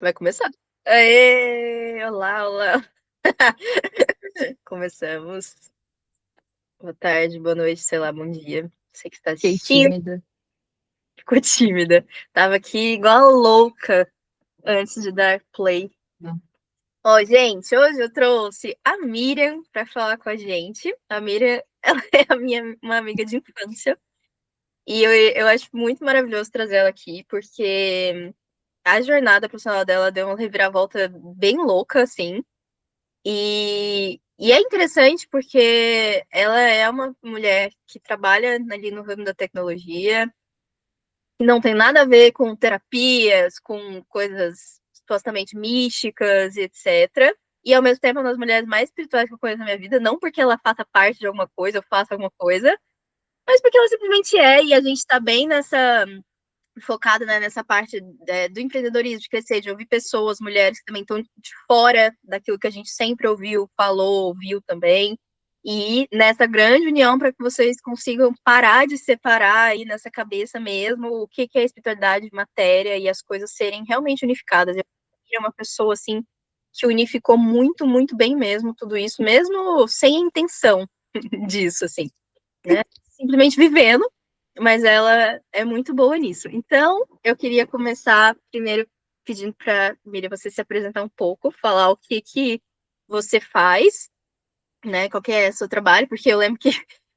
Vai começar. Aê! Olá, olá. Começamos. Boa tarde, boa noite, sei lá, bom dia. Você que está Fiquei assistindo, tímida. ficou tímida. Tava aqui igual louca antes de dar play. Ó, gente, hoje eu trouxe a Miriam para falar com a gente. A Miriam, ela é uma amiga de infância. E eu acho muito maravilhoso trazer ela aqui, porque a jornada profissional dela deu uma reviravolta bem louca, assim. E é interessante porque ela é uma mulher que trabalha ali no ramo da tecnologia, que não tem nada a ver com terapias, com coisas supostamente místicas e etc. E ao mesmo tempo é uma das mulheres mais espirituais que eu conheço na minha vida, não porque ela faça parte de alguma coisa ou faça alguma coisa, mas porque ela simplesmente é, e a gente tá bem focada, né, nessa parte do empreendedorismo, de crescer, de ouvir pessoas, mulheres que também estão de fora daquilo que a gente sempre ouviu, falou, ouviu também. E nessa grande união para que vocês consigam parar de separar aí nessa cabeça mesmo o que é espiritualidade, matéria e as coisas serem realmente unificadas. Eu é uma pessoa assim que unificou muito, muito bem mesmo tudo isso, mesmo sem a intenção disso, assim, né? Simplesmente vivendo, mas ela é muito boa nisso. Então, eu queria começar primeiro pedindo para Miriam você se apresentar um pouco, falar o que que você faz, né? Qual que é o seu trabalho, porque eu lembro que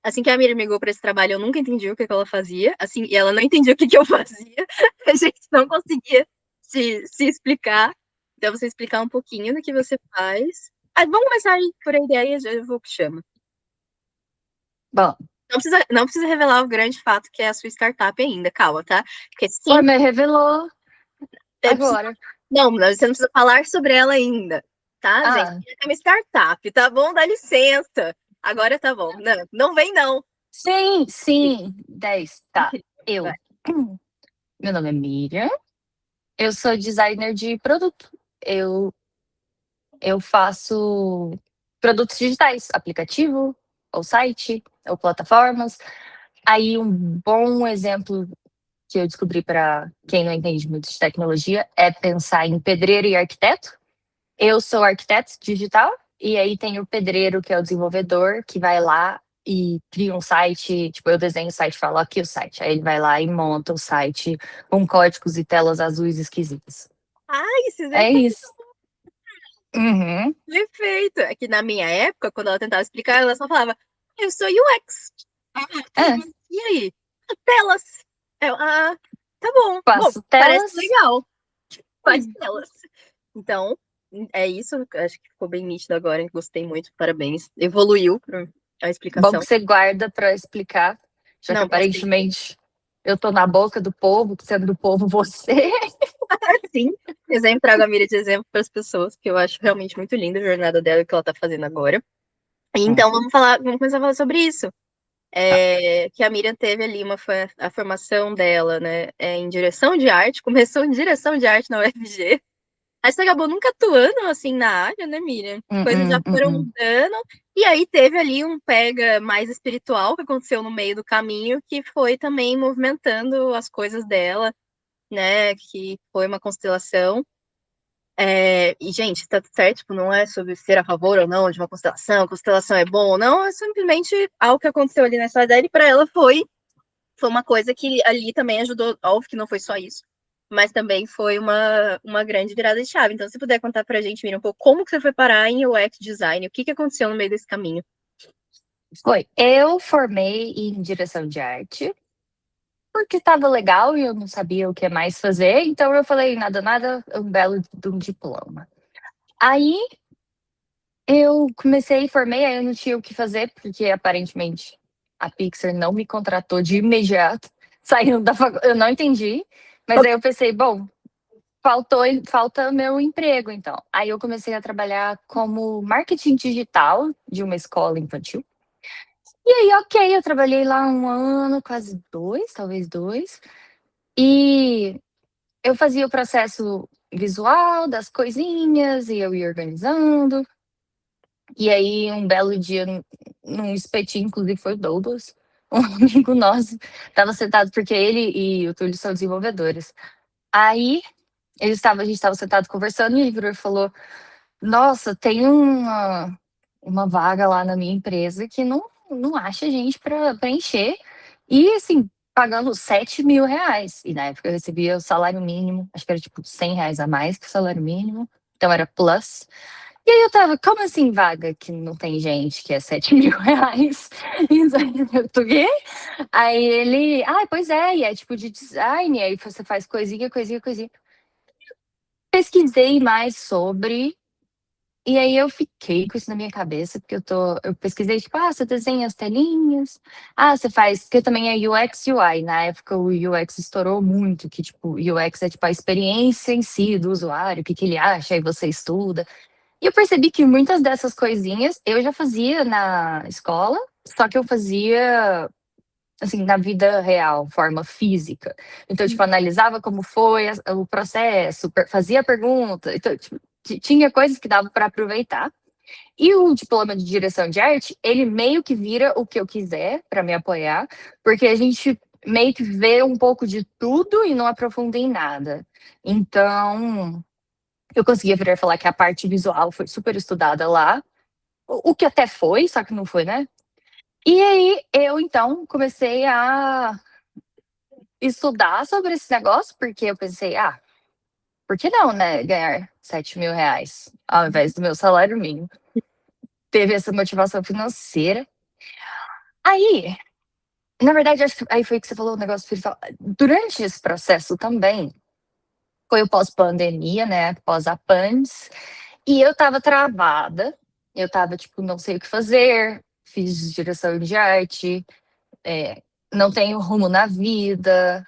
assim que a Miriam me ligou para esse trabalho, eu nunca entendi o que que ela fazia, assim, e ela não entendia o que que eu fazia. A gente não conseguia se explicar. Então, você explicar um pouquinho do que você faz. Ah, vamos começar aí por aí, daí eu vou puxando. Bom, Não precisa revelar o grande fato que é a sua startup ainda, calma, tá? Porque o sim, me revelou é preciso... agora. Não, você não precisa falar sobre ela ainda, tá, gente? Ah, É uma startup, tá bom? Dá licença. Agora tá bom. Não, não vem, não. sim, sim, 10. Tá. Vai. Eu. Meu nome é Miriam. Eu sou designer de produto. Eu, eu faço produtos digitais, aplicativo, ou site, ou plataformas. Aí, um bom exemplo que eu descobri para quem não entende muito de tecnologia é pensar em pedreiro e arquiteto. Eu sou arquiteto digital, e aí tem o pedreiro, que é o desenvolvedor, que vai lá e cria um site. Tipo, eu desenho o site e falo, aqui o site. Aí ele vai lá e monta o site com códigos e telas azuis esquisitas. Ai, esses É detalhes isso. Uhum. perfeito. É que na minha época, quando ela tentava explicar, ela só falava, eu sou UX. É, E aí? Telas. Tá bom. Bom, faço parece telas. legal. Faz Hum. telas. Então, é isso. Acho que ficou bem nítido agora. Gostei muito. Parabéns. Evoluiu a Bom explicação. que você guarda para explicar, já que Não, passei. aparentemente eu tô na boca do povo, sendo do povo você. Sim. Eu sempre trago a Miriam de exemplo para as pessoas, que eu acho realmente muito linda a jornada dela e o que ela está fazendo agora. Hum, Então, vamos começar a falar sobre isso. tá. Que a Miriam teve ali a formação dela, né, em direção de arte, começou em direção de arte na UFG. Aí você acabou nunca atuando assim na área, né, Miriam? Coisas já foram Hum. mudando. E aí teve ali um pega mais espiritual que aconteceu no meio do caminho, que foi também movimentando as coisas dela, né? Que foi uma constelação. E, gente, tá tudo certo, tipo, não é sobre ser a favor ou não de uma constelação é bom ou não, é simplesmente algo que aconteceu ali na história dela e pra ela foi uma coisa que ali também ajudou, óbvio que não foi só isso, mas também foi uma grande virada de chave. Então, se puder contar pra gente, Miriam, um pouco como que você foi parar em UX design, o que que aconteceu no meio desse caminho? Foi. Eu formei em direção de arte, porque estava legal e eu não sabia o que mais fazer, então eu falei, nada, nada, um belo de um diploma. Aí eu comecei, formei, aí eu não tinha o que fazer, porque aparentemente a Pixar não me contratou de imediato, saindo da faculdade, eu não entendi, mas aí eu pensei, bom, falta meu emprego, então. Aí eu comecei a trabalhar como marketing digital de uma escola infantil. E aí, ok, eu trabalhei lá um ano, quase dois, talvez dois. E eu fazia o processo visual das coisinhas e eu ia organizando. E aí, um belo dia, num espetinho, inclusive foi o Douglas, um amigo nosso, estava sentado, porque ele e o Túlio são desenvolvedores. Aí a gente estava sentado conversando e ele virou e falou: Nossa, tem uma vaga lá na minha empresa que não acha gente para preencher. E assim, pagando R$ 7.000. E na época eu recebia o salário mínimo, acho que era tipo R$ 100 a mais que o salário mínimo. Então era plus. E aí eu tava, como assim vaga que não tem gente, que é R$ 7.000? Eu tô, quê? Aí ele, pois é, e é tipo de design, aí você faz coisinha, coisinha, coisinha. Pesquisei mais sobre, e aí eu fiquei com isso na minha cabeça, porque eu pesquisei, tipo, você desenha as telinhas, você faz, porque também é UX e UI, na época o UX estourou muito, que tipo, UX é tipo a experiência em si do usuário, o que que ele acha, aí você estuda. E eu percebi que muitas dessas coisinhas eu já fazia na escola, só que eu fazia assim, na vida real, forma física. Então, tipo, analisava como foi o processo, fazia pergunta, então, tipo, tinha coisas que dava para aproveitar. E o diploma de direção de arte, ele meio que vira o que eu quiser para me apoiar, porque a gente meio que vê um pouco de tudo e não aprofunda em nada. Então, eu conseguia virar e falar que a parte visual foi super estudada lá, o que até foi, só que não foi, né? E aí eu então comecei a estudar sobre esse negócio, porque eu pensei, por que não, né? Ganhar R$ 7.000 ao invés do meu salário mínimo. Teve essa motivação financeira. Aí, na verdade, acho que aí foi que você falou o negócio espiritual. Durante esse processo também, foi o pós-pandemia, né? Pós a PANS, e eu tava travada, eu tava, tipo, não sei o que fazer, fiz direção de arte, é, não tenho rumo na vida.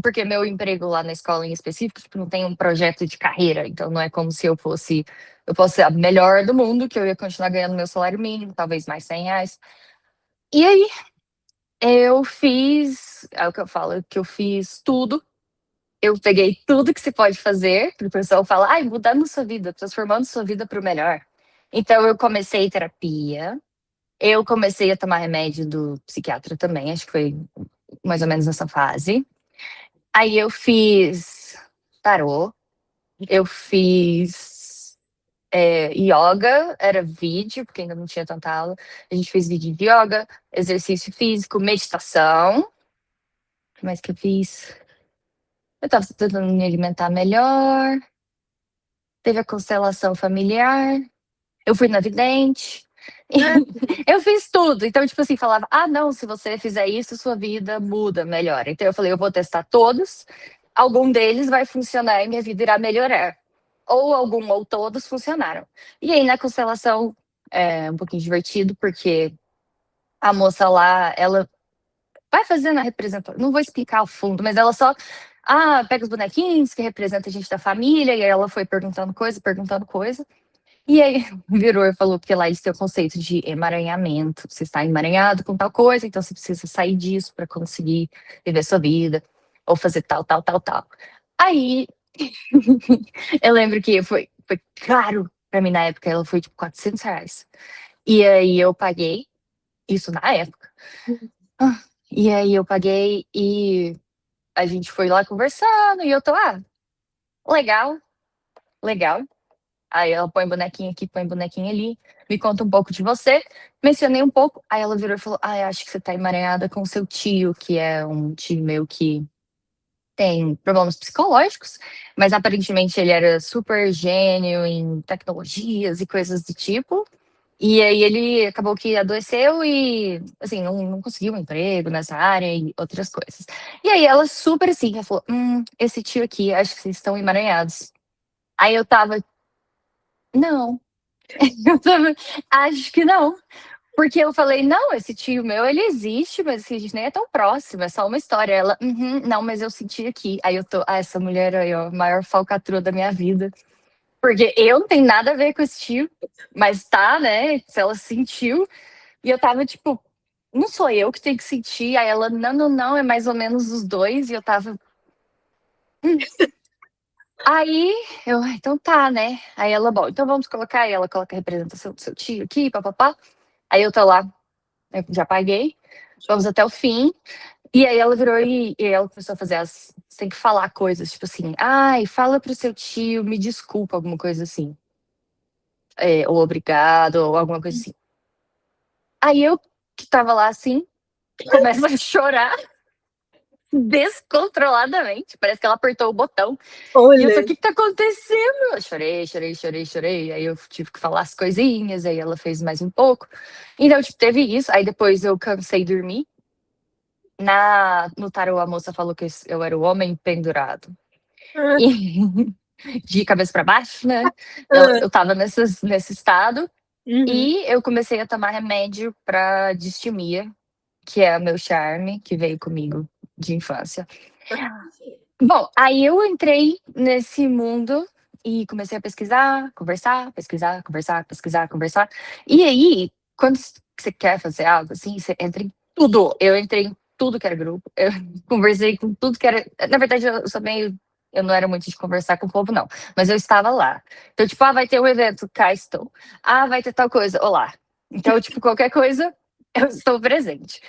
Porque meu emprego lá na escola em específico, tipo, não tem um projeto de carreira, então não é como se eu fosse a melhor do mundo, que eu ia continuar ganhando meu salário mínimo, talvez mais R$ 100. E aí é o que eu falo, que eu fiz tudo. Eu peguei tudo que se pode fazer, que o pessoal fala, mudando sua vida, transformando sua vida para o melhor. Então eu comecei terapia, eu comecei a tomar remédio do psiquiatra também, acho que foi mais ou menos nessa fase. Aí eu fiz tarô, eu fiz yoga, era vídeo, porque ainda não tinha tanta aula. A gente fez vídeo de yoga, exercício físico, meditação. O que mais que eu fiz? Eu tava tentando me alimentar melhor. Teve a constelação familiar. Eu fui na vidente. Ah, Eu fiz tudo. Então, tipo assim, falava: não, se você fizer isso, sua vida muda, melhora. Então, eu falei: eu vou testar todos. Algum deles vai funcionar e minha vida irá melhorar. Ou algum ou todos funcionaram. E aí, na constelação, é um pouquinho divertido, porque a moça lá, ela vai fazendo a representação. Não vou explicar o fundo, mas ela só. Pega os bonequinhos que representam a gente da família, e aí ela foi perguntando coisa, perguntando coisa. E aí virou e falou que lá eles têm o conceito de emaranhamento. Você está emaranhado com tal coisa, então você precisa sair disso para conseguir viver sua vida, ou fazer tal, tal, tal, tal. Aí eu lembro que foi caro para mim na época, ela foi tipo R$ 400. E aí eu paguei, isso na época. E aí eu paguei e a gente foi lá conversando, e eu tô, legal, legal. Aí ela põe bonequinho aqui, põe bonequinho ali, me conta um pouco de você. Mencionei um pouco, aí ela virou e falou: acho que você tá emaranhada com seu tio, que é um tio meu que tem problemas psicológicos, mas aparentemente ele era super gênio em tecnologias e coisas do tipo. E aí ele acabou que adoeceu e, assim, não conseguiu um emprego nessa área e outras coisas. E aí ela super assim, ela falou: esse tio aqui, acho que vocês estão emaranhados. Aí eu tava, não. Eu também acho que não. Porque eu falei, não, esse tio meu, ele existe, mas assim, a gente nem é tão próximo, é só uma história. Ela, não, mas eu senti aqui. Aí eu tô, essa mulher aí, ó, a maior falcatrua da minha vida. Porque eu não tenho nada a ver com esse tio, mas tá, né? Se ela sentiu. E eu tava tipo, não sou eu que tenho que sentir. Aí ela, não, não, não, é mais ou menos os dois. E eu tava. Aí então tá, né? Aí ela, bom, então vamos colocar. Aí ela coloca a representação do seu tio aqui, papapá. Aí eu tô lá, eu já paguei, vamos até o fim. E aí ela virou e ela começou a fazer Você tem que falar coisas, tipo assim, ai, fala pro seu tio, me desculpa, alguma coisa assim. Ou obrigado, ou alguma coisa assim. Aí eu, que tava lá assim, começo a chorar descontroladamente. Parece que ela apertou o botão. E eu tô, o Olha. que que tá acontecendo? Eu chorei, chorei, chorei, chorei. Aí eu tive que falar as coisinhas, aí ela fez mais um pouco. Então, tipo, teve isso. Aí depois eu cansei de dormir. No tarô, a moça falou que eu era o homem pendurado. Ah, E de cabeça para baixo, né? ah, Eu tava nesse estado. uhum. E eu comecei a tomar remédio para distimia, que é o meu charme, que veio comigo de infância. Bom, aí eu entrei nesse mundo e comecei a pesquisar, conversar, pesquisar, conversar, pesquisar, conversar. E aí, quando você quer fazer algo assim, você entra em tudo. Eu entrei em tudo que era grupo. Eu conversei com tudo que era. Na verdade, eu sou meio. Eu não era muito de conversar com o povo, não. Mas eu estava lá. Então, tipo, vai ter um evento, cá estou. Vai ter tal coisa, olá. Então, tipo, qualquer coisa, eu estou presente.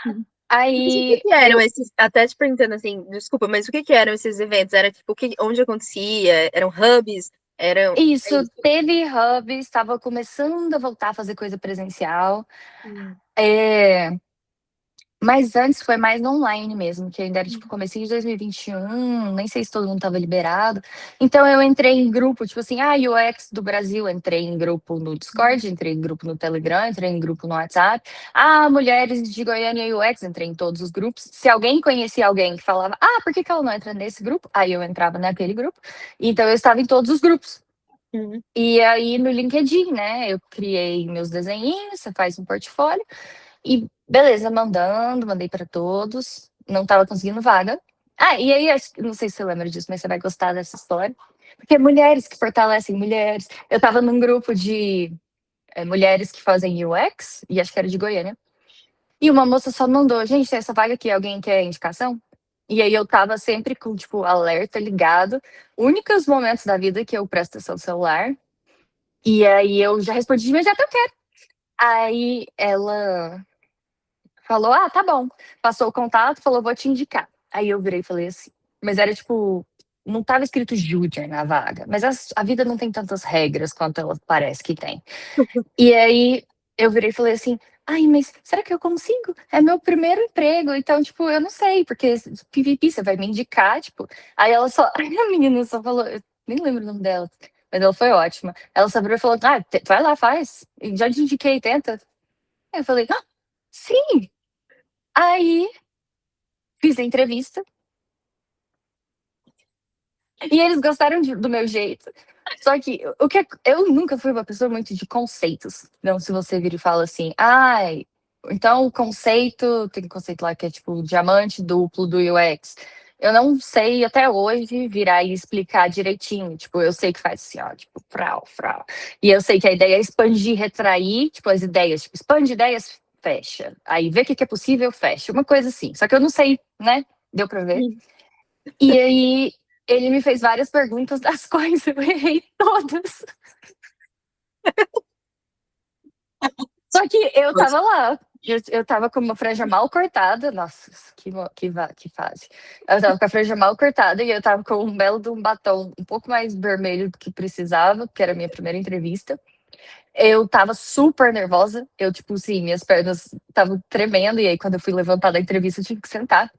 Mas o que Aí que eram eu esses, até te perguntando assim, desculpa, mas o que que eram esses eventos? Era tipo, onde acontecia? Eram hubs? Eram, é Isso, isso? teve hub, estava começando a voltar a fazer coisa presencial. Hum. É, mas antes foi mais online mesmo, que ainda era tipo comecinho de 2021, nem sei se todo mundo estava liberado. Então eu entrei em grupo, tipo assim, UX do Brasil, entrei em grupo no Discord, entrei em grupo no Telegram, entrei em grupo no WhatsApp. Mulheres de Goiânia UX, entrei em todos os grupos. Se alguém conhecia alguém que falava, por que que ela não entra nesse grupo? Aí eu entrava naquele grupo. Então eu estava em todos os grupos. Uhum. E aí no LinkedIn, né, eu criei meus desenhinhos, você faz um portfólio e beleza, mandei para todos, não estava conseguindo vaga. E aí, não sei se você lembra disso, mas você vai gostar dessa história. Porque mulheres que fortalecem mulheres. Eu estava num grupo de mulheres que fazem UX, e acho que era de Goiânia. E uma moça só mandou, gente, tem essa vaga aqui, alguém quer indicação? E aí eu tava sempre com, tipo, alerta ligado. Únicos momentos da vida que eu presto atenção no celular. E aí eu já respondi de imediato, eu quero. Aí ela falou, tá bom. Passou o contato, falou, vou te indicar. Aí eu virei e falei assim, mas era tipo, não tava escrito Júnior na vaga, mas a vida não tem tantas regras quanto ela parece que tem. E aí eu virei e falei assim, mas será que eu consigo? É meu primeiro emprego, então, tipo, eu não sei, porque PVP, você vai me indicar, tipo. Aí ela só, aí a menina só falou, eu nem lembro o nome dela, mas ela foi ótima. Ela só virou e falou, vai lá, faz. E já te indiquei, tenta. Aí eu falei, sim. Aí fiz a entrevista e eles gostaram do meu jeito. Só que eu nunca fui uma pessoa muito de conceitos. Então, se você vira e fala assim, então o conceito, tem um conceito lá que é tipo diamante duplo do UX. Eu não sei até hoje virar e explicar direitinho. Tipo, eu sei que faz assim, ó, tipo, frau, frau. E eu sei que a ideia é expandir, retrair, tipo, as ideias. Tipo, expande ideias, fecha. Aí vê o que é possível, fecha. Uma coisa assim. Só que eu não sei, né? Deu pra ver. E aí ele me fez várias perguntas das quais eu errei todas. Só que eu tava lá. Eu tava com uma franja mal cortada. Nossa, que fase. Eu tava com a franja mal cortada e eu tava com um belo de um batom um pouco mais vermelho do que precisava, porque era a minha primeira entrevista. Eu tava super nervosa. Eu, tipo assim, minhas pernas estavam tremendo. E aí, quando eu fui levantar da entrevista, eu tive que sentar.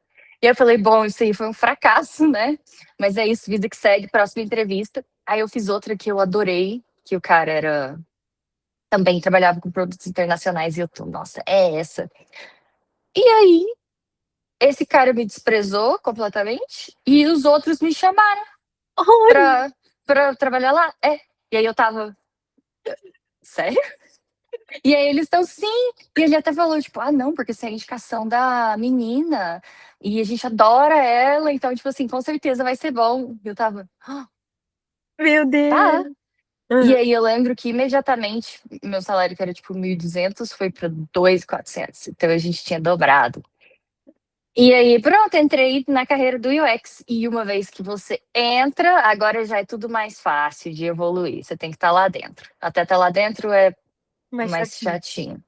E eu falei, bom, isso aí foi um fracasso, né? Mas é isso, vida que segue, próxima entrevista. Aí eu fiz outra que eu adorei, que o cara era também trabalhava com produtos internacionais e eu tô, nossa, é essa. E aí, esse cara me desprezou completamente e os outros me chamaram Olha, pra trabalhar lá. E aí eu tava, sério? E aí eles estão, sim. E ele até falou, tipo, não, porque isso é a indicação da menina. E a gente adora ela, então, tipo assim, com certeza vai ser bom. E eu tava, meu tá. Deus. E Ah, aí eu lembro que imediatamente meu salário, que era tipo 1.200, foi para 2.400. Então a gente tinha dobrado. E aí, pronto, entrei na carreira do UX. E uma vez que você entra, agora já é tudo mais fácil de evoluir. Você tem que estar lá dentro. Até estar lá dentro é mais mais chatinho. chatinho.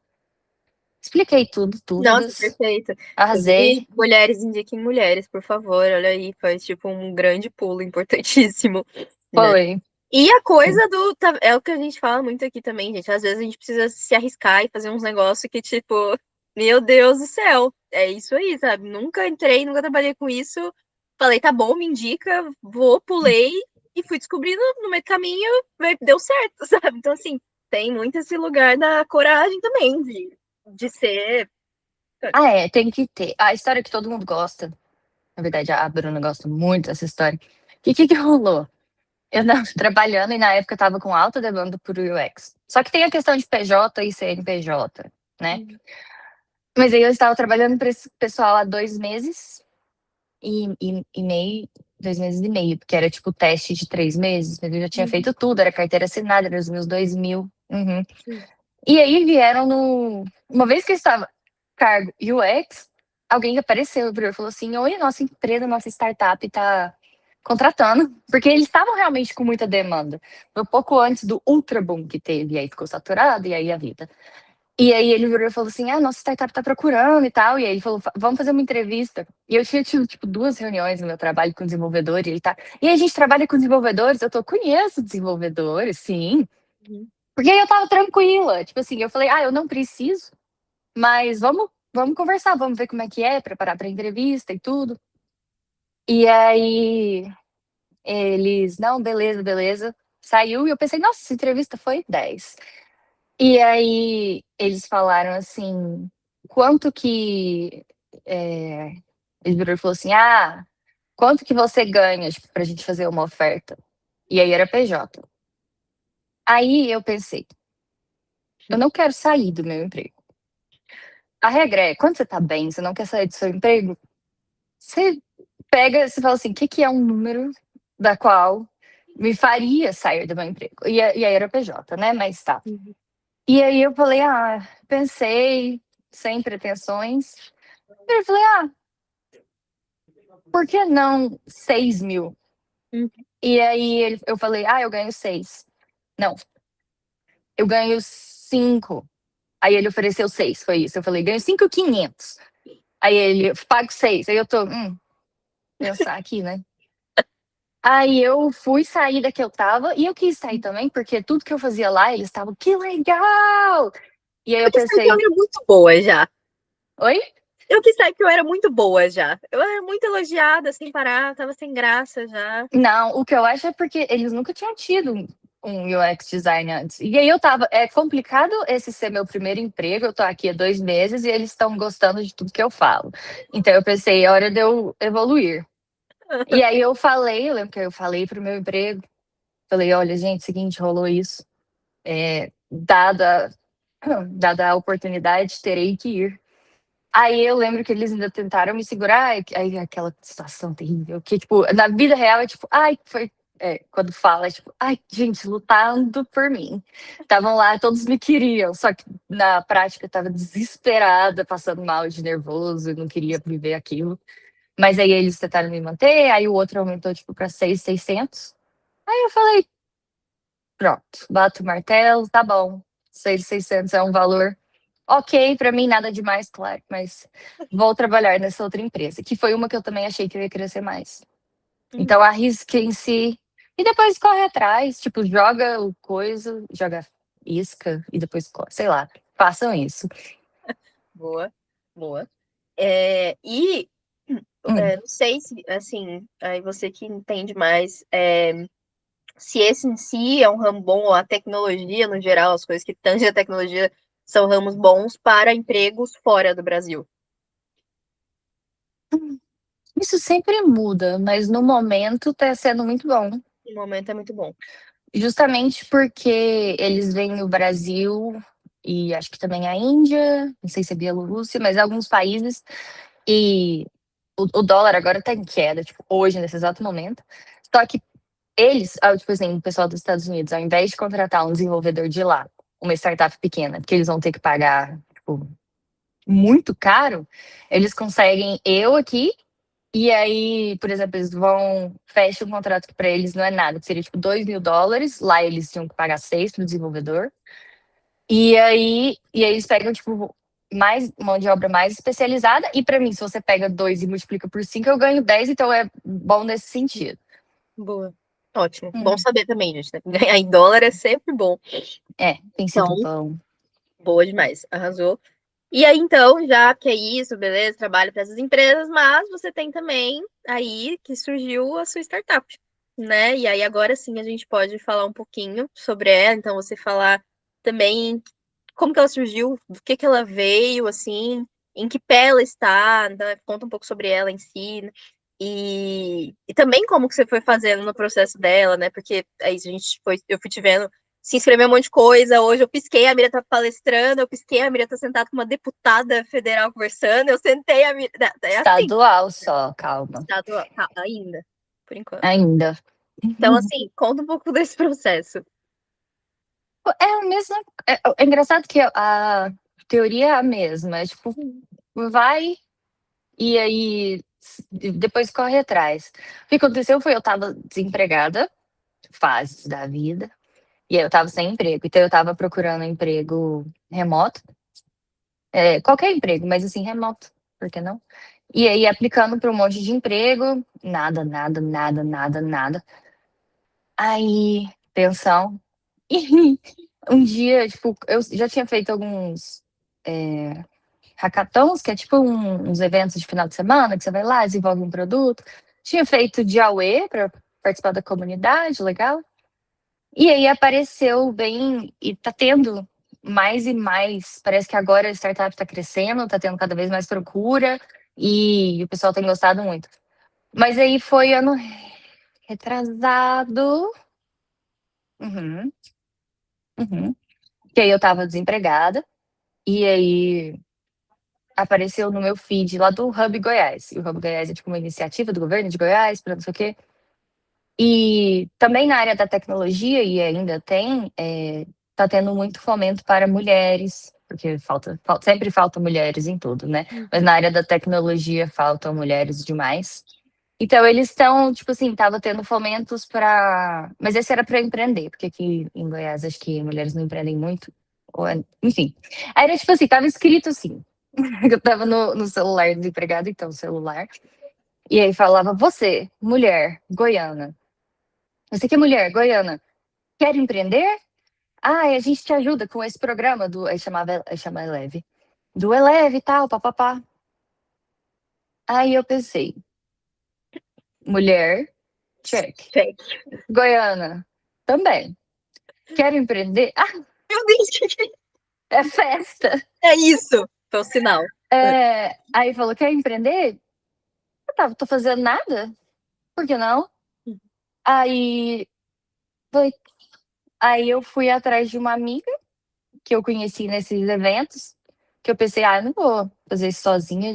Expliquei tudo, Nossa, dúvidas. perfeito. Arrasei. E mulheres indiquem mulheres, por favor. Olha aí, faz tipo um grande pulo importantíssimo, né? Foi. E a Sim. coisa do. É o que a gente fala muito aqui também, gente. Às vezes a gente precisa se arriscar e fazer uns negócios que, tipo, meu Deus do céu. É isso aí, sabe? Nunca entrei, nunca trabalhei com isso. Falei, tá bom, me indica, vou, pulei e fui descobrindo no meio do caminho, deu certo, sabe? Então, assim, tem muito esse lugar da coragem também, de ser. Ah, é, tem que ter. A história que todo mundo gosta. Na verdade, a Bruna gosta muito dessa história. Que rolou? Eu não, trabalhando e na época eu tava com alta demanda por UX. Só que tem a questão de PJ e CNPJ, né? Mas aí eu estava trabalhando para esse pessoal há 2 meses e meio, 2 meses e meio, porque era tipo teste de 3 meses, mas eu já tinha Uhum. feito tudo, era carteira assinada, era os meus 2.000. Uhum. Sim. E aí vieram no. Uma vez que eu estava cargo UX, alguém apareceu e falou assim: Oi, nossa empresa, nossa startup está contratando, porque eles estavam realmente com muita demanda. Foi um pouco antes do ultra boom que teve, e aí ficou saturado, e aí a vida. E aí ele virou e falou assim: nossa startup está procurando e tal. E aí ele falou: vamos fazer uma entrevista. E eu tinha tido, tipo, 2 reuniões no meu trabalho com desenvolvedor, e ele tá. E aí a gente trabalha com desenvolvedores, conheço desenvolvedores, sim. Uhum. Porque aí eu tava tranquila. Tipo assim, eu falei, eu não preciso, mas vamos conversar, vamos ver como é que é, preparar pra entrevista e tudo. E aí eles, não, beleza, beleza. Saiu e eu pensei, nossa, essa entrevista foi 10. E aí eles falaram assim, quanto que. É, ele virou e falou assim: quanto que você ganha, tipo, pra gente fazer uma oferta? E aí era PJ. Aí eu pensei, eu não quero sair do meu emprego. A regra é, quando você tá bem, você não quer sair do seu emprego, você pega, você fala assim, o que que é um número da qual me faria sair do meu emprego? E aí era PJ, né? Mas tá. Uhum. E aí eu falei, pensei, sem pretensões. E eu falei, por que não 6.000? Uhum. E aí eu falei, eu ganho 6. Não, eu ganho 5. Aí ele ofereceu 6, foi isso. Eu falei, ganho 5.500. Aí ele, pago 6. Aí eu tô, pensar aqui, né? Aí eu fui sair da que eu tava, e eu quis sair também, porque tudo que eu fazia lá, eles estavam, que legal! E aí Eu eu quis saber que eu pensei, era muito boa já. oi? Eu quis saber que eu era muito boa já. Eu era muito elogiada, sem parar, tava sem graça já. Não, o que eu acho é porque eles nunca tinham tido um UX design antes. E aí eu tava, é complicado esse ser meu primeiro emprego, eu tô aqui há 2 meses e eles estão gostando de tudo que eu falo. Então eu pensei, é hora de eu evoluir. E aí eu lembro que eu falei pro meu emprego, falei, olha, gente, seguinte, rolou isso. Dada, dada a oportunidade, terei que ir. Aí eu lembro que eles ainda tentaram me segurar, aí aquela situação terrível, que, tipo, na vida real é tipo, foi. Quando fala, é tipo, gente, lutando por mim. Estavam lá, todos me queriam, só que na prática eu tava desesperada, passando mal de nervoso, não queria viver aquilo. Mas aí eles tentaram me manter, aí o outro aumentou, tipo, pra 6.600. Aí eu falei, pronto, bato o martelo, tá bom. 6.600 é um valor ok pra mim, nada demais, claro, mas vou trabalhar nessa outra empresa, que foi uma que eu também achei que eu ia crescer mais. Uhum. Então arrisque em si e depois corre atrás, tipo, joga o coisa, joga isca e depois corre, sei lá, façam isso. Boa, boa. E Hum. não sei se, assim, aí você que entende mais, se esse em si é um ramo bom, ou a tecnologia no geral, as coisas que tangem a tecnologia são ramos bons para empregos fora do Brasil. Isso sempre muda, mas no momento tá sendo muito bom. No momento é muito bom. Justamente porque eles vêm no Brasil e acho que também a Índia, não sei se é Bielorrússia, mas alguns países, e o dólar agora tá em queda, tipo, hoje, nesse exato momento. Só que eles, tipo assim, o pessoal dos Estados Unidos, ao invés de contratar um desenvolvedor de lá, uma startup pequena, que eles vão ter que pagar, tipo, muito caro, eles conseguem eu aqui. E aí, por exemplo, eles vão, fecha um contrato que para eles não é nada, que seria tipo $2.000. Lá eles tinham que pagar 6 pro desenvolvedor. E aí eles pegam, tipo, mais mão de obra mais especializada. E para mim, se você pega 2 e multiplica por 5, eu ganho 10, então é bom nesse sentido. Boa. Ótimo. Bom saber também, gente, né? Ganhar em dólar é sempre bom. Tem Então, sido bom. boa demais. Arrasou. E aí, então, já que é isso, beleza, trabalho para essas empresas, mas você tem também aí que surgiu a sua startup, né? E aí, agora sim, a gente pode falar um pouquinho sobre ela. Então, você falar também como que ela surgiu, do que ela veio, assim, em que pé ela está, então, conta um pouco sobre ela em si, né? E também como que você foi fazendo no processo dela, né? Porque aí eu fui te vendo se inscreveu um monte de coisa. Hoje eu pisquei, a Miriam tá palestrando, eu pisquei, a Miriam tá sentada com uma deputada federal conversando, eu sentei, a Miriam. É assim. Estadual só, calma. Estadual, ainda, por enquanto. Ainda. Então, assim, conta um pouco desse processo. É a mesma. É engraçado que a teoria é a mesma. É tipo, vai e aí depois corre atrás. O que aconteceu foi eu tava desempregada, fases da vida, e aí eu tava sem emprego. Então eu tava procurando emprego remoto. Qualquer emprego, mas assim, remoto, por que não? E aí aplicando para um monte de emprego, nada, nada, nada, nada, nada. Aí, pensão. E um dia, tipo, eu já tinha feito alguns hackathons, que é tipo uns eventos de final de semana, que você vai lá, desenvolve um produto. Tinha feito de Aue para participar da comunidade, legal. E aí apareceu bem, e tá tendo mais e mais. Parece que agora a startup tá crescendo, tá tendo cada vez mais procura, e o pessoal tem gostado muito. Mas aí foi ano retrasado. Uhum, uhum. Que aí eu tava desempregada, e aí apareceu no meu feed lá do Hub Goiás. E o Hub Goiás é tipo uma iniciativa do governo de Goiás, para não sei o quê. E também na área da tecnologia, e ainda tem, tá tendo muito fomento para mulheres, porque sempre falta mulheres em tudo, né? Mas na área da tecnologia faltam mulheres demais. Então eles estão, tipo assim, tava tendo fomentos para. Mas esse era para empreender, porque aqui em Goiás acho que mulheres não empreendem muito. Enfim. Aí era tipo assim, tava escrito assim. Eu tava no celular do empregado, então, celular. E aí falava, você, mulher, goiana. Você que é mulher, goiana, quer empreender? Ah, a gente te ajuda com esse programa do. Aí chama Eleve. Do Eleve e tal, papapá. Aí eu pensei, mulher, check. Check. Goiana, também. Quer empreender? Ah, Meu Deus, que é festa. é isso? Foi o sinal. Aí falou, quer empreender? Tô fazendo nada. Por que não? Aí, foi- aí eu fui atrás de uma amiga que eu conheci nesses eventos, que eu pensei, eu não vou fazer isso sozinha,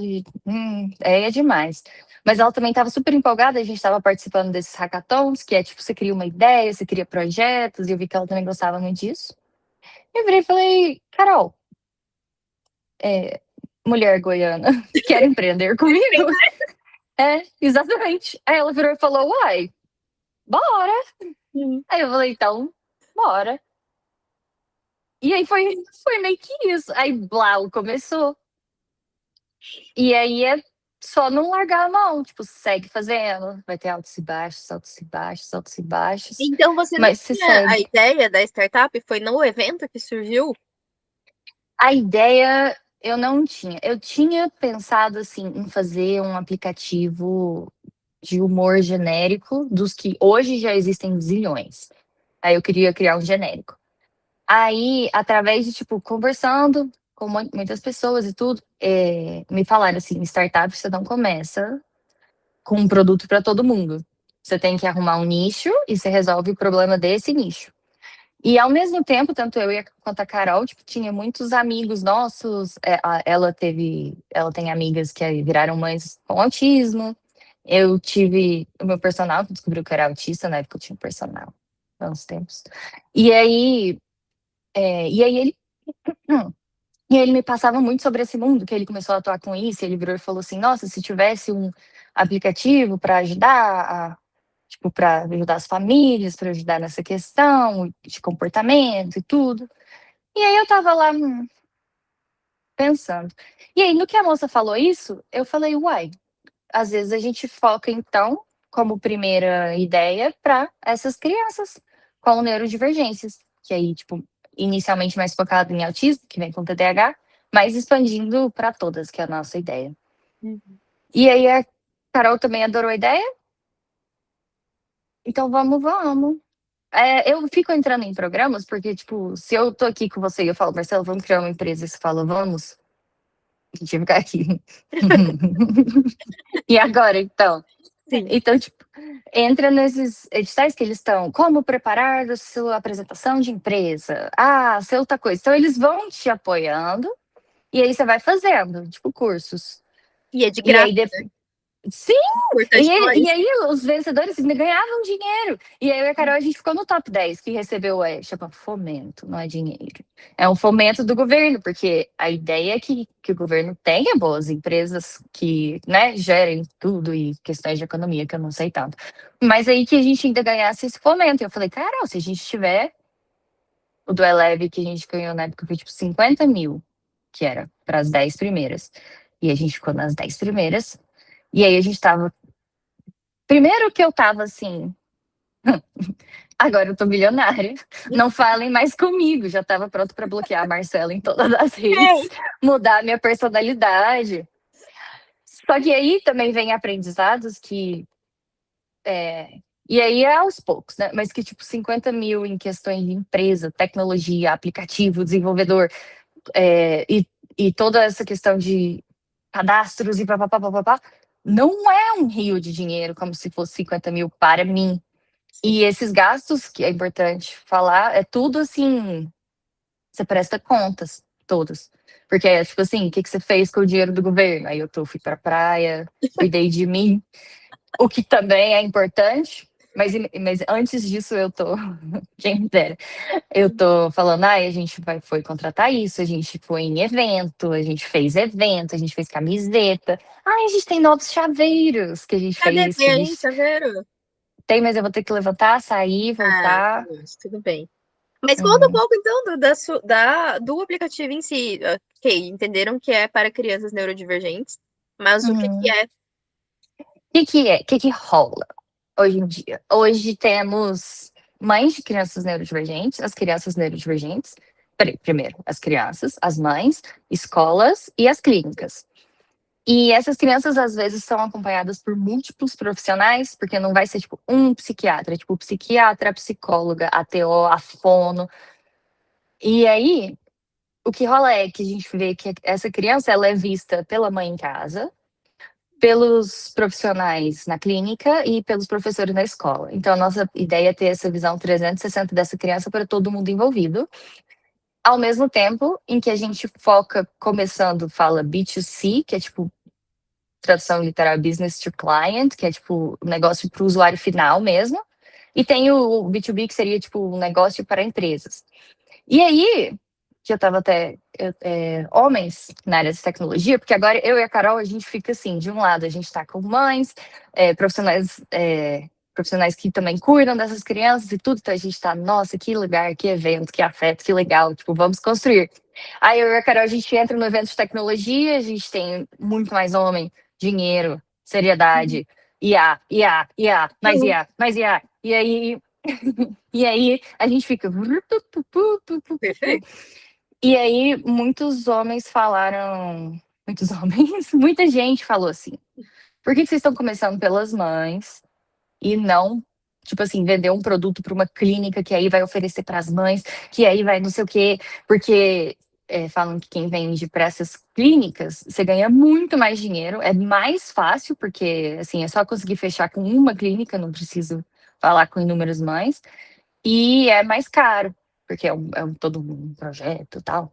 é demais. Mas ela também estava super empolgada, a gente estava participando desses hackathons, que é tipo, você cria uma ideia, você cria projetos, e eu vi que ela também gostava muito disso. Eu virei e falei, Carol, mulher goiana, quer empreender comigo? Exatamente. Aí ela virou e falou, uai, bora. Aí eu falei, então, bora. E aí foi meio que isso. Aí Blau começou. E aí é só não largar a mão, tipo, segue fazendo. Vai ter altos e baixos, altos e baixos, altos e baixos. Então você nem Mas você tinha a segue. ideia da startup? Foi no evento que surgiu? A ideia eu não tinha. Eu tinha pensado assim em fazer um aplicativo de humor genérico dos que hoje já existem zilhões. Aí eu queria criar um genérico. Aí, através de, tipo, conversando com muitas pessoas e tudo, me falaram assim, startup você não começa com um produto para todo mundo. Você tem que arrumar um nicho e você resolve o problema desse nicho. E ao mesmo tempo, tanto eu quanto a Carol, tipo, tinha muitos amigos nossos. Ela tem amigas que viraram mães com autismo. Eu tive o meu personal que descobriu que eu era autista, na época eu tinha um personal, há uns tempos. E aí, e aí ele, e ele me passava muito sobre esse mundo, que ele começou a atuar com isso, e ele virou e falou assim: "Nossa, se tivesse um aplicativo para ajudar tipo, para ajudar as famílias, para ajudar nessa questão de comportamento e tudo". E aí eu tava lá, pensando. E aí, no que a moça falou isso, eu falei, uai, às vezes a gente foca, então, como primeira ideia, para essas crianças com neurodivergências, que aí, tipo, inicialmente mais focado em autismo, que vem com TDAH, mas expandindo para todas, que é a nossa ideia. Uhum. E aí a Carol também adorou a ideia, então vamos. Eu fico entrando em programas, porque, tipo, se eu tô aqui com você e eu falo, Marcelo, vamos criar uma empresa, e você fala, vamos, a gente vai ficar aqui. E agora, então? Sim. Então, tipo, entra nesses editais que eles estão, como preparar a sua apresentação de empresa? Ah, seu outra coisa. Então, eles vão te apoiando, e aí você vai fazendo, tipo, cursos. E é de E graça, aí, né? sim, Importante falar e isso. aí os vencedores ainda ganhavam dinheiro. E aí eu e a Carol, a gente ficou no top 10 que recebeu, chama fomento, não é dinheiro. É um fomento do governo, porque a ideia é que o governo tenha boas empresas que, né, gerem tudo e questões de economia, que eu não sei tanto. Mas aí que a gente ainda ganhasse esse fomento. Eu falei, Carol, se a gente tiver o do Eleve que a gente ganhou na época, foi tipo 50 mil, que era para as 10 primeiras. E a gente ficou nas 10 primeiras. E aí a gente tava. Primeiro que eu tava assim, agora eu tô milionária. Não falem mais comigo. Já tava pronto para bloquear a Marcela em todas as redes, Ei, mudar a minha personalidade. Só que aí também vem aprendizados que. E aí é aos poucos, né? Mas que tipo 50 mil em questões de empresa, tecnologia, aplicativo, desenvolvedor, e toda essa questão de cadastros e papapá, não é um rio de dinheiro como se fosse 50 mil para mim. sim. E esses gastos, que é importante falar, é tudo assim, você presta contas, todos. Porque é tipo assim, o que você fez com o dinheiro do governo? Aí fui pra praia, cuidei de mim, o que também é importante, mas antes disso eu tô, quem me dera, eu tô falando, a gente foi contratar isso, a gente foi em evento, a gente fez evento, a gente fez camiseta, a gente tem novos chaveiros que a gente Cadê? fez, Tem aí, chaveiro? tem, mas eu vou ter que levantar, sair, Ah, tá voltar. bom, tudo bem. Mas conta um Uhum. pouco, então, do aplicativo em si. Ok, entenderam que é para crianças neurodivergentes, mas o que que Uhum. é? Que é? Que rola hoje em dia? Hoje temos mães de crianças neurodivergentes, as crianças neurodivergentes. Peraí, primeiro, as crianças, as mães, escolas e as clínicas. E essas crianças, às vezes, são acompanhadas por múltiplos profissionais, porque não vai ser, tipo, um psiquiatra, é, tipo, psiquiatra, psicóloga, a TO, a fono. E aí, o que rola é que a gente vê que essa criança, ela é vista pela mãe em casa, pelos profissionais na clínica e pelos professores na escola. Então, a nossa ideia é ter essa visão 360 dessa criança para todo mundo envolvido, ao mesmo tempo em que a gente foca, começando, fala B2C, que é tipo, tradução literal business to client, que é tipo, negócio para o usuário final mesmo, e tem o B2B, que seria tipo, um negócio para empresas. E aí, que eu tava até homens na área de tecnologia, porque agora eu e a Carol, a gente fica assim, de um lado a gente tá com mães, profissionais que também cuidam dessas crianças e tudo, então a gente tá, nossa, que lugar, que evento, que afeto, que legal, tipo, vamos construir. Aí eu e a Carol, a gente entra no evento de tecnologia, a gente tem muito mais homem, dinheiro, Uhum. seriedade, IA, mais IA. E aí a gente fica. Perfeito. E aí muitos homens falaram. Muitos homens, muita gente falou assim: por que vocês estão começando pelas mães e não, tipo assim, vender um produto para uma clínica que aí vai oferecer para as mães, que aí vai não sei o quê? Porque falam que quem vende para essas clínicas, você ganha muito mais dinheiro, é mais fácil, porque assim, é só conseguir fechar com uma clínica, não preciso falar com inúmeras mães. E é mais caro, porque todo um projeto e tal.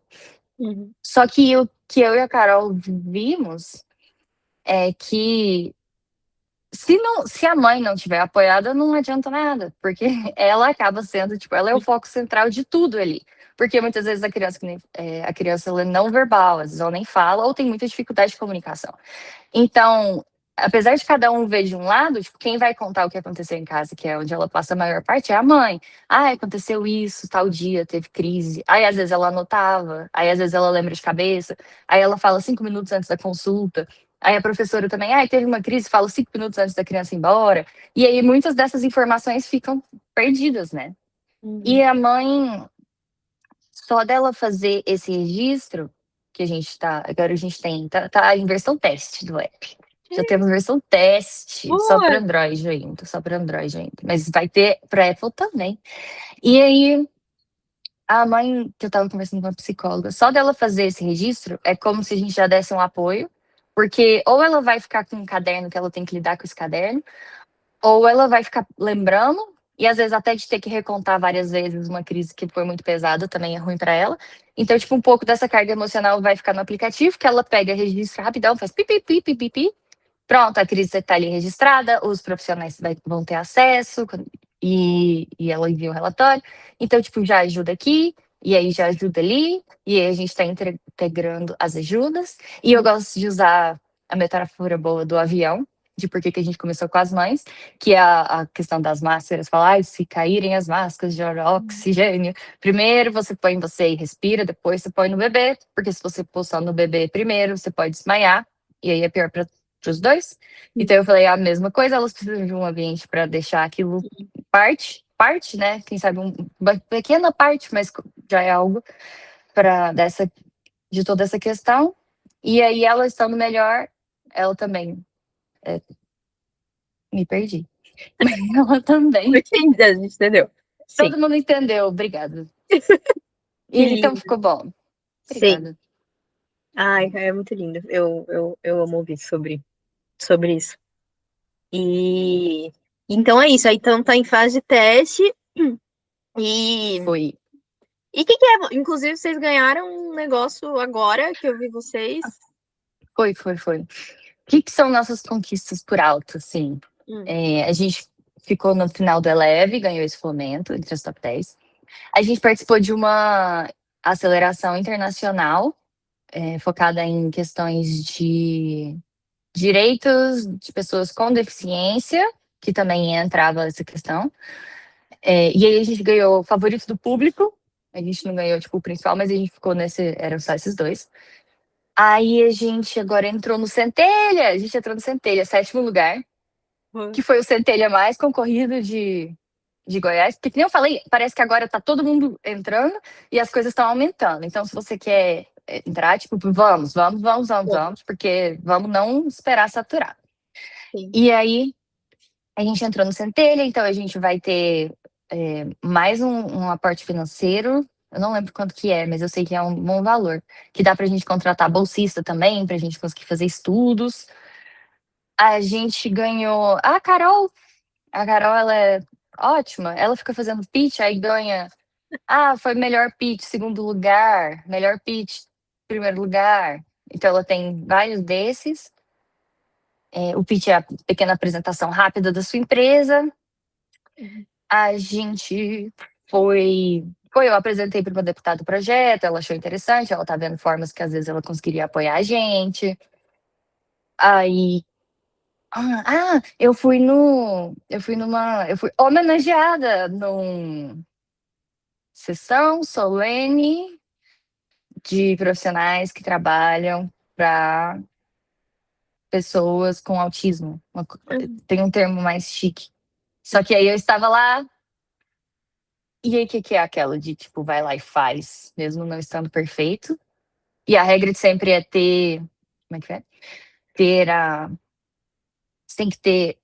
Uhum. Só que o que eu e a Carol vimos é que se a mãe não tiver apoiada, não adianta nada, porque ela acaba sendo, tipo, ela é o foco central de tudo ali. Porque muitas vezes a criança ela é não verbal, às vezes ela nem fala, ou tem muita dificuldade de comunicação. Então, apesar de cada um ver de um lado, tipo, quem vai contar o que aconteceu em casa, que é onde ela passa a maior parte, é a mãe. Ah, aconteceu isso, tal dia, teve crise. Aí, às vezes, ela anotava, aí, às vezes, ela lembra de cabeça, aí ela fala 5 minutos antes da consulta. Aí a professora também, teve uma crise, fala 5 minutos antes da criança ir embora. E aí, muitas dessas informações ficam perdidas, né? E Uhum. a mãe, só dela fazer esse registro, que a gente tá, agora a gente tem, tá em versão teste do app. Já temos versão teste, só para Boa! Android ainda, só para Android ainda. Mas vai ter para Apple também. E aí, a mãe, que eu tava conversando com a psicóloga, só dela fazer esse registro, é como se a gente já desse um apoio, porque ou ela vai ficar com um caderno que ela tem que lidar com esse caderno, ou ela vai ficar lembrando, e às vezes até de ter que recontar várias vezes uma crise que foi muito pesada, também é ruim para ela. Então, tipo, um pouco dessa carga emocional vai ficar no aplicativo, que ela pega, registra rapidão, faz pipi, pipi, pipi, pipi. Pronto, a crise está ali registrada, os profissionais vão ter acesso e ela envia o relatório. Então, tipo, já ajuda aqui, e aí já ajuda ali, e aí a gente está integrando as ajudas. E eu gosto de usar a metáfora boa do avião, de por que que a gente começou com as mães, que é a questão das máscaras. Falar, se caírem as máscaras de oxigênio, primeiro você põe em você e respira, depois você põe no bebê, porque se você pôr só no bebê primeiro, você pode desmaiar, e aí é pior para os dois. Então eu falei a mesma coisa, elas precisam de um ambiente para deixar aquilo parte, né? Quem sabe uma pequena parte, mas já é algo para dessa de toda essa questão. E aí ela estando melhor, ela também me perdi. Mas ela também. Entendi, a gente entendeu. Sim. Todo mundo entendeu, obrigada. E Que então lindo. ficou bom. Sim. Obrigada. Ai, é muito lindo. Eu amo ouvir sobre isso. E então é isso. Aí então tá em fase de teste. E Foi, e o que que é? Inclusive, vocês ganharam um negócio agora que eu vi vocês. foi. O que são nossas conquistas por alto, assim? Hum, A gente ficou no final do Eleve, ganhou esse fomento entre as top 10. A gente participou de uma aceleração internacional, focada em questões de direitos de pessoas com deficiência, que também entrava essa questão. E aí a gente ganhou o favorito do público. A gente não ganhou, tipo, o principal, mas a gente ficou nesse, eram só esses dois. Aí a gente agora entrou no Centelha, a gente entrou no Centelha, sétimo lugar, hum, que foi o Centelha mais concorrido de Goiás, porque, como eu falei, parece que agora tá todo mundo entrando e as coisas estão aumentando. Então, se você quer entrar, tipo, vamos, porque vamos não esperar saturar. sim. E aí, a gente entrou no Centelha, então a gente vai ter mais um aporte financeiro. Eu não lembro quanto que é, mas eu sei que é um bom valor. Que dá pra gente contratar bolsista também, pra gente conseguir fazer estudos. A gente ganhou. A Carol, ela é ótima. Ela fica fazendo pitch, aí ganha. Foi melhor pitch, segundo lugar. Melhor pitch, primeiro lugar. Então ela tem vários desses. O pitch é a pequena apresentação rápida da sua empresa. Uhum. A gente eu apresentei para uma deputada o projeto, ela achou interessante, ela tá vendo formas que às vezes ela conseguiria apoiar a gente. Aí, eu fui homenageada numa sessão solene de profissionais que trabalham para pessoas com autismo. Tem um termo mais chique. Só que aí eu estava lá. E aí, o que, que é aquela de, tipo, vai lá e faz, mesmo não estando perfeito? E a regra de sempre é ter. Como é que é? Ter a. Você tem que ter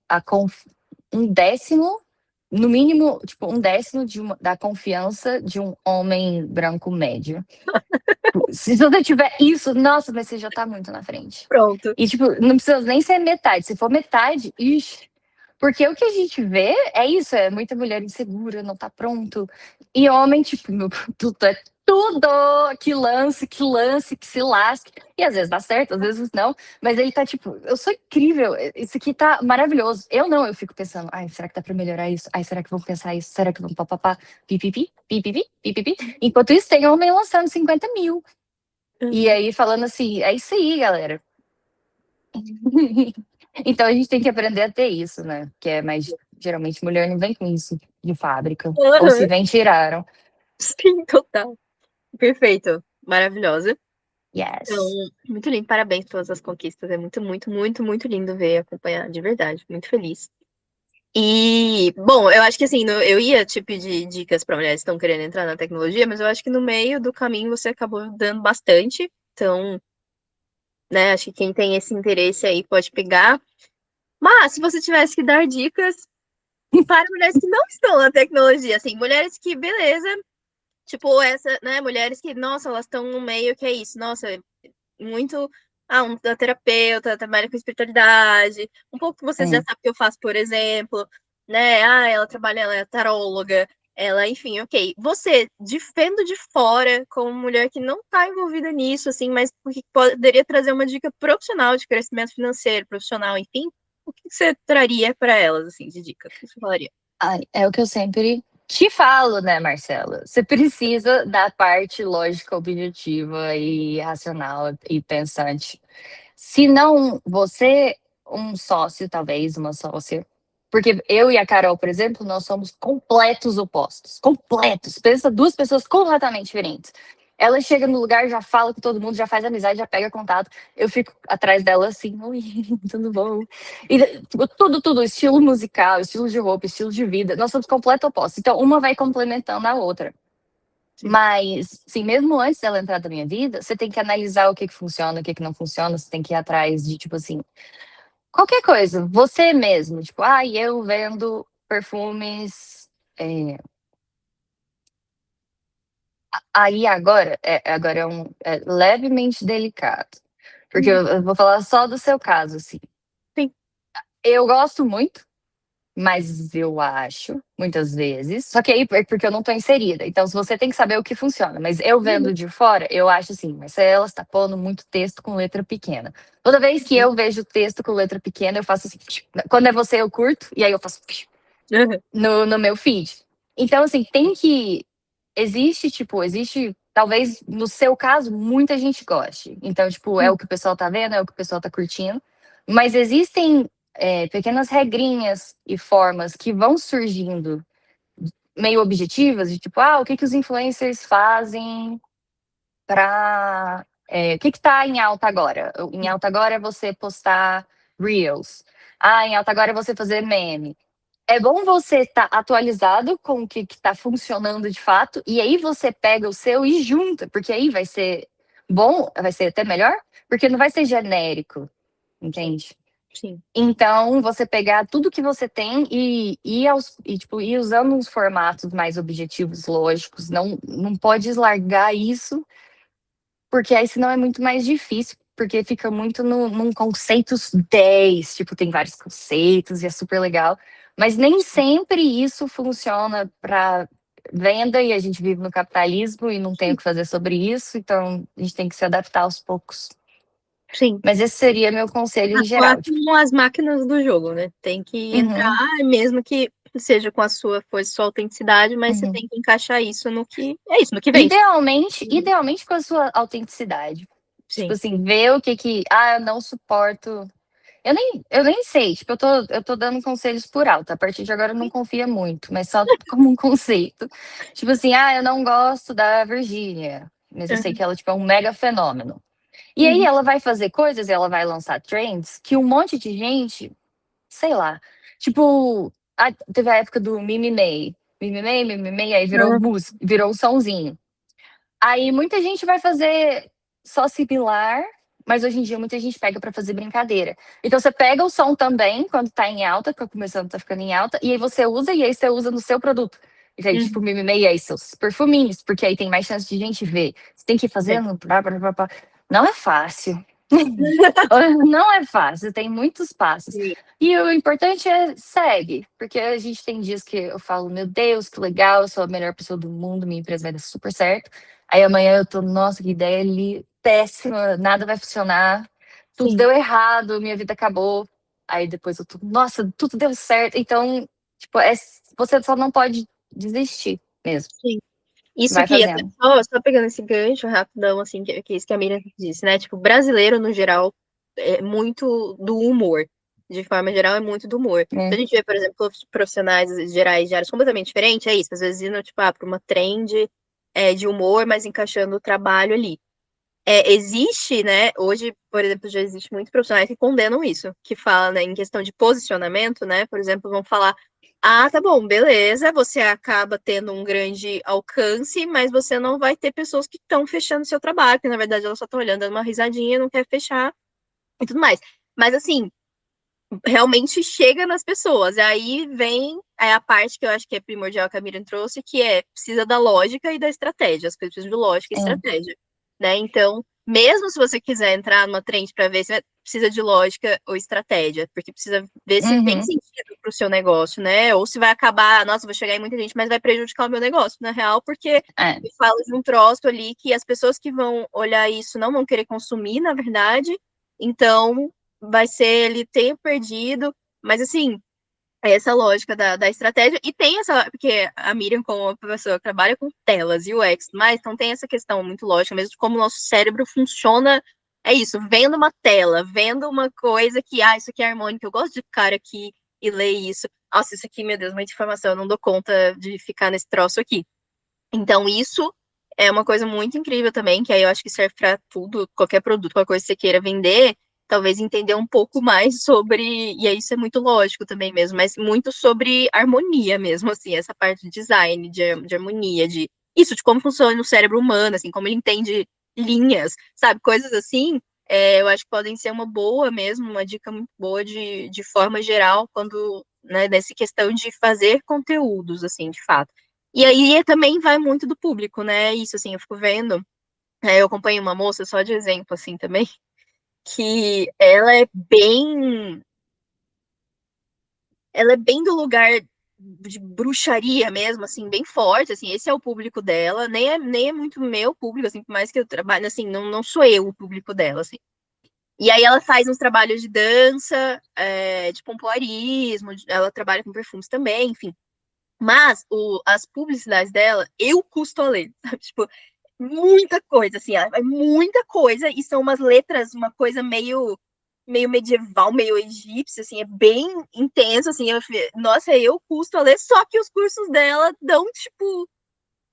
um décimo, no mínimo, tipo, um décimo da confiança de um homem branco médio. Se você tiver isso, nossa, mas você já tá muito na frente. Pronto. E, tipo, não precisa nem ser metade. Se for metade, ixi. Porque o que a gente vê é isso, é muita mulher insegura, não tá pronto. E homem, tipo, meu, tudo é tudo que se lasque. E às vezes dá certo, às vezes não. Mas ele tá tipo, eu sou incrível, isso aqui tá maravilhoso. Eu não, eu fico pensando, ai, será que dá pra melhorar isso? Ai, será que vão pensar isso? Será que vão papapá? Pipipi, pipipi, pipipi. Enquanto isso, tem homem lançando 50 mil. E Uhum. aí falando assim, é isso aí, galera. Então a gente tem que aprender a ter isso, né? Que é mais. Geralmente mulher não vem com isso de fábrica. Ou se Aham. vem, tiraram. Sim, total. Perfeito. Maravilhosa. Então, Yes. muito lindo. Parabéns pelas suas conquistas. É muito, muito, muito, muito lindo ver e acompanhar, de verdade. Muito feliz. E, bom, eu acho que assim, eu ia te pedir dicas para mulheres que estão querendo entrar na tecnologia, mas eu acho que no meio do caminho você acabou dando bastante. Então, né, acho que quem tem esse interesse aí pode pegar. Mas, se você tivesse que dar dicas para mulheres que não estão na tecnologia, assim, mulheres que, beleza, tipo essa, né, mulheres que, nossa, elas estão no meio que é isso, nossa, muito. Ah, da terapeuta, trabalha com espiritualidade, um pouco que vocês já É. sabem que eu faço, por exemplo, né? Ah, ela trabalha, ela é taróloga, ela, enfim, ok. Você, vendo de fora, como mulher que não está envolvida nisso, assim, mas que poderia trazer uma dica profissional de crescimento financeiro, profissional, enfim, o que você traria para elas, assim, de dica? O que você falaria? Ai, é o que eu sempre te falo, né, Marcela? Você precisa da parte lógica, objetiva e racional e pensante. Se não, você, um sócio, talvez, uma sócia. Porque eu e a Carol, por exemplo, nós somos completos opostos. Completos. Pensa duas pessoas completamente diferentes. Ela chega no lugar, já fala com todo mundo, já faz amizade, já pega contato. Eu fico atrás dela assim, oi, tudo bom? E tipo, tudo, estilo musical, estilo de roupa, estilo de vida. Nós somos completos opostos. Então, uma vai complementando a outra. Sim. Mas, sim, mesmo antes dela entrar da minha vida, você tem que analisar o que funciona, o que não funciona, você tem que ir atrás de, tipo assim, qualquer coisa, você mesmo, tipo, eu vendo perfumes. é, Aí agora é levemente delicado, porque Uhum. eu vou falar só do seu caso, assim. Sim. Eu gosto muito. Mas eu acho, muitas vezes. Só que aí é porque eu não tô inserida. Então, se você tem que saber o que funciona. Mas eu Uhum. vendo de fora, eu acho assim, Marcela está pondo muito texto com letra pequena. Toda vez que eu vejo texto com letra pequena, eu faço assim. Quando é você, eu curto, e aí eu faço Uhum. no meu feed. Então, assim, tem que. Existe, talvez no seu caso, muita gente goste. Então, tipo, é o que o pessoal tá vendo, é o que o pessoal tá curtindo. Mas existem pequenas regrinhas e formas que vão surgindo meio objetivas, de tipo, o que os influencers fazem para. O que tá em alta agora? Em alta agora é você postar Reels. Em alta agora é você fazer meme. É bom você estar atualizado com o que está funcionando de fato, e aí você pega o seu e junta, porque aí vai ser bom, vai ser até melhor, porque não vai ser genérico, Sim. entende? Sim. Então, você pegar tudo que você tem tipo, ir usando uns formatos mais objetivos, lógicos, não pode largar isso, porque aí senão é muito mais difícil, porque fica muito num conceitos 10, tipo, tem vários conceitos e é super legal, mas nem sempre isso funciona para venda e a gente vive no capitalismo e não tem o que fazer sobre isso, então a gente tem que se adaptar aos poucos. Sim. Mas esse seria meu conselho em Atuar geral, tipo, como as máquinas do jogo, né? Tem que entrar, uhum, mesmo que seja com a sua força, sua autenticidade, mas você uhum. tem que encaixar isso no que é isso, no que vende. Idealmente, Uhum. idealmente com a sua autenticidade. Tipo Sim. assim, ver o que eu não suporto. Eu nem sei, tipo, eu tô dando conselhos por alto. A partir de agora eu não confia muito, mas só como um conceito. Tipo assim, eu não gosto da Virgínia, mas eu sei Uhum. que ela, tipo, é um mega fenômeno. E aí Uhum. ela vai fazer coisas, ela vai lançar trends que um monte de gente, sei lá, tipo, teve a época do Mimimei. Mimimei, aí virou Uhum. música, virou um sonzinho. Aí muita gente vai fazer só similar, mas hoje em dia muita gente pega pra fazer brincadeira. Então você pega o som também, quando tá em alta, que começando tá ficando em alta, e aí você usa, e aí você usa no seu produto. E aí, tipo, Uhum. mimimi, e aí seus perfuminhos, porque aí tem mais chance de gente ver. Você tem que ir É. fazendo. Blá, blá, blá, blá. Não é fácil. Não é fácil, tem muitos passos. Sim. E o importante é segue, porque a gente tem dias que eu falo, meu Deus, que legal, eu sou a melhor pessoa do mundo, minha empresa vai dar super certo. Aí amanhã eu tô, nossa, que ideia ali, péssima, nada vai funcionar, tudo Sim. deu errado, minha vida acabou. Aí depois eu tô, nossa, tudo deu certo. Então, tipo, você só não pode desistir mesmo. Sim. Isso Vai que, até fazendo. só pegando esse gancho rapidão, assim, que isso que a Miriam disse, né? Tipo, brasileiro, no geral, é muito do humor. de forma geral, é muito do humor. É. Se a gente vê, por exemplo, profissionais gerais de áreas completamente diferentes, é isso. Às vezes indo, tipo, para uma trend de humor, mas encaixando o trabalho ali. Existe, né? Hoje, por exemplo, já existe muitos profissionais que condenam isso, que falam, né, em questão de posicionamento, né? Por exemplo, vão falar: ah, tá bom, beleza, você acaba tendo um grande alcance, mas você não vai ter pessoas que estão fechando seu trabalho, que na verdade elas só estão olhando, dando uma risadinha, não quer fechar e tudo mais. Mas assim, realmente chega nas pessoas. E aí vem a parte que eu acho que é primordial que a Miriam trouxe, que precisa da lógica e da estratégia. As coisas precisam de lógica e É. estratégia, né? Então, mesmo se você quiser entrar numa trend para ver se precisa de lógica ou estratégia, porque precisa ver se tem Uhum. sentido para o seu negócio, né? Ou se vai acabar, nossa, vou chegar em muita gente, mas vai prejudicar o meu negócio, na real, porque É. eu falo de um troço ali que as pessoas que vão olhar isso não vão querer consumir, na verdade. Então, vai ser ele tempo perdido, mas assim, essa lógica da estratégia, e tem essa, porque a Miriam, como professora, trabalha com telas e UX, mas então tem essa questão muito lógica mesmo de como o nosso cérebro funciona, é isso, vendo uma tela, vendo uma coisa que, isso aqui é harmônico, eu gosto de ficar aqui e ler isso, nossa, isso aqui, meu Deus, muita informação, eu não dou conta de ficar nesse troço aqui. Então, isso é uma coisa muito incrível também, que aí eu acho que serve para tudo, qualquer produto, qualquer coisa que você queira vender, talvez entender um pouco mais sobre, e aí isso é muito lógico também mesmo, mas muito sobre harmonia mesmo, assim, essa parte de design, de harmonia, de isso, de como funciona o cérebro humano, assim, como ele entende linhas, sabe, coisas assim, eu acho que podem ser uma boa mesmo, uma dica muito boa de forma geral, quando, né, nessa questão de fazer conteúdos, assim, de fato. E aí também vai muito do público, né? Isso, assim, eu fico vendo. Eu acompanho uma moça, só de exemplo, assim, também, que ela é bem. Ela é bem do lugar de bruxaria mesmo, assim, bem forte, assim, esse é o público dela, nem é muito meu público, assim, por mais que eu trabalhe, assim, não sou eu o público dela, assim. E aí ela faz uns trabalhos de dança, de pompoarismo, ela trabalha com perfumes também, enfim. Mas as publicidades dela, eu custo a ler, sabe? Tipo, muita coisa, assim, é muita coisa, e são umas letras, uma coisa meio medieval, meio egípcia, assim, é bem intenso, assim, nossa, eu custo a ler, só que os cursos dela dão, tipo,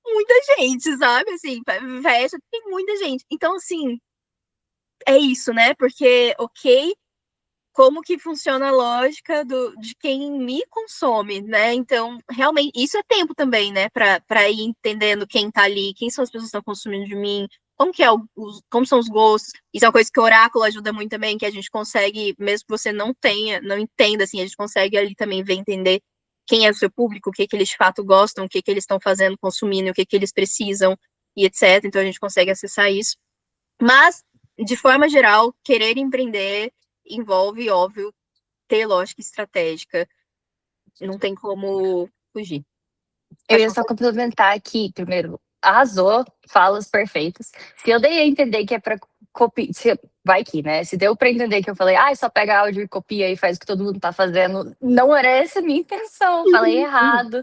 muita gente, sabe? Assim, fecha, tem muita gente. Então, assim, é isso, né? Porque, ok, como que funciona a lógica de quem me consome, né? Então, realmente, isso é tempo também, né? Para ir entendendo quem tá ali, quem são as pessoas que estão consumindo de mim, como que é como são os gostos. Isso é uma coisa que o oráculo ajuda muito também, que a gente consegue, mesmo que você não tenha, não entenda, assim, a gente consegue ali também ver, entender quem é o seu público, o que que eles de fato gostam, o que que eles estão fazendo, consumindo, o que que eles precisam, e etc. Então, a gente consegue acessar isso. Mas, de forma geral, querer empreender envolve, óbvio, ter lógica estratégica. Não tem como fugir. Eu Pode ia só falar. complementar aqui, primeiro, arrasou, falas perfeitas. Se eu dei a entender que é para copiar, vai que, né? Se deu para entender que eu falei, só pega áudio e copia e faz o que todo mundo tá fazendo, não era essa a minha intenção, falei errado.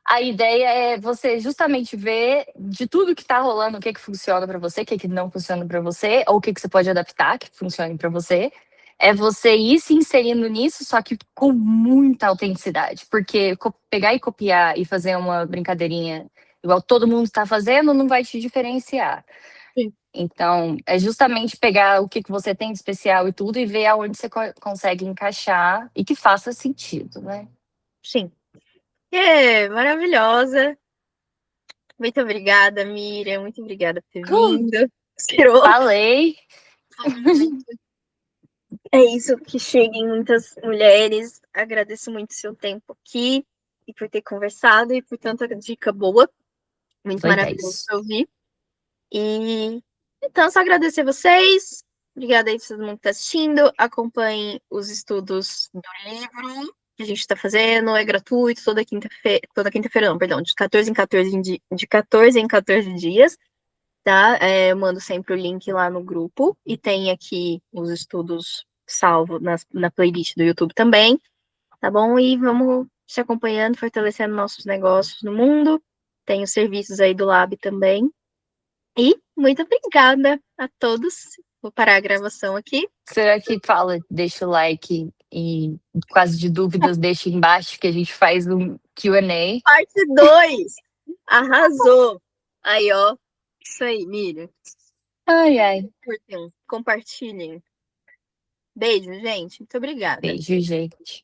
A ideia é você justamente ver de tudo que tá rolando, o que funciona para você, o que não funciona para você, ou o que você pode adaptar que funcione para você. É você ir se inserindo nisso, só que com muita autenticidade. Porque pegar e copiar e fazer uma brincadeirinha igual todo mundo está fazendo não vai te diferenciar. Sim, Então, é justamente pegar o que você tem de especial e tudo e ver aonde você consegue encaixar e que faça sentido, né? sim. Maravilhosa. Muito obrigada, Miriam. Muito obrigada por ter vindo. Tirou. Falei. É isso, que cheguem muitas mulheres. Agradeço muito o seu tempo aqui e por ter conversado e por tanta dica boa. Muito Foi maravilhoso 10. para ouvir. E então, só agradecer vocês. Obrigada aí a todo mundo que está assistindo. Acompanhem os estudos do livro que a gente está fazendo. É gratuito toda quinta-feira, não, perdão, de 14 em 14, de 14 em 14 dias, tá? Eu mando sempre o link lá no grupo e tem aqui os estudos salvo na playlist do YouTube também, tá bom? E vamos se acompanhando, fortalecendo nossos negócios no mundo. Tem os serviços aí do Lab também. E muito obrigada a todos. Vou parar a gravação aqui. Será que fala, deixa o like E caso de dúvidas, deixe embaixo que a gente faz um Q&A. Parte 2. Arrasou. Aí, ó. Isso aí, Miriam. Ai, ai. Curtem, compartilhem. Beijo, gente. Muito obrigada. Beijo, gente.